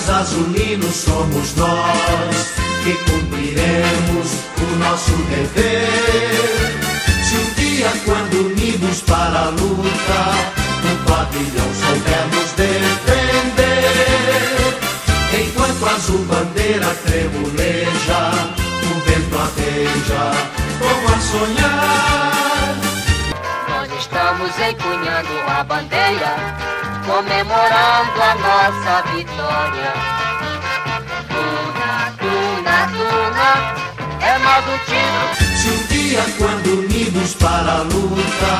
Atletas azulinos somos nós que cumpriremos o nosso dever. Se um dia, quando unidos para a luta, o pavilhão soubermos defender, enquanto a azul bandeira tremuleja, o vento arpeja como a sonhar. Nós estamos empunhando a bandeira, comemorando a nossa vitória. Tuna, tuna, tuna, é mais um tiro. Se um dia, quando unidos para a luta,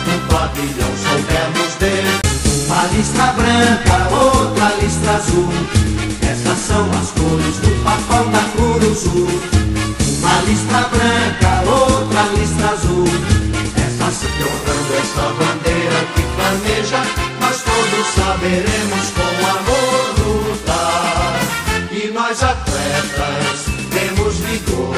o pavilhão soubermos uma listra branca, outra listra azul, essas são as cores do papão da Curuzu. Uma listra branca, outra listra azul, essas honrando essa bandeira que flameja, nós todos saberemos com amor lutar. E nós atletas temos vigor,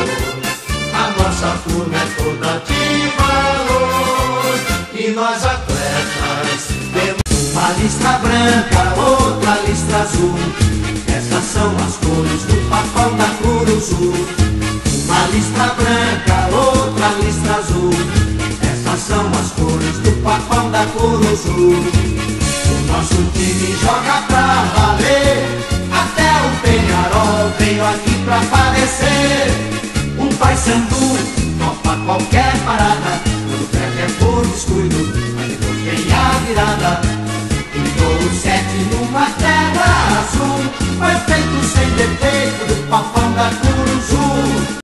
a nossa turma é toda de valor. E nós atletas temos uma listra branca, outra listra azul, essas são as cores do papão da Curuzu. Uma listra branca, outra listra azul, essas são as cores do papão da Curuzu. O nosso time joga pra valer, até o Penharol veio aqui pra aparecer. O Paysandu topa qualquer parada, quando perde é por descuido, mas depois vem a virada. Pintou o 7 numa terra azul, foi feito sem defeito do papão da Curuzu.